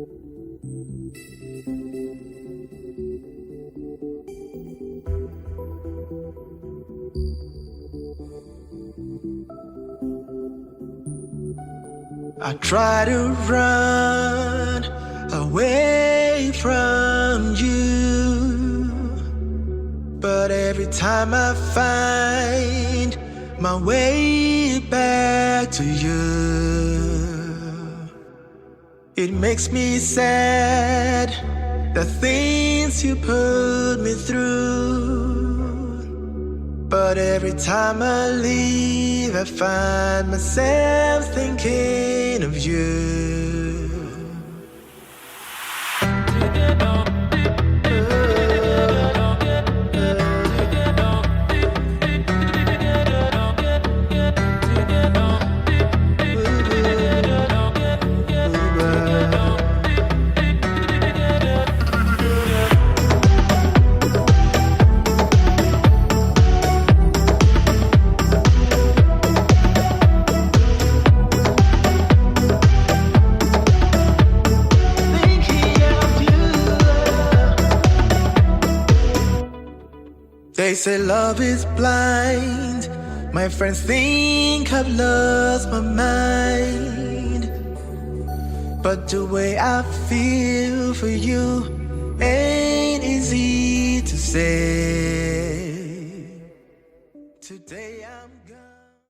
I try to run away from you, but every time I find my way back to you, it makes me sad, the things you put me through. But every time I leave, I find myself thinking of you. They say love is blind. My friends think I've lost my mind, but the way I feel for you ain't easy to say. Today I'm gone.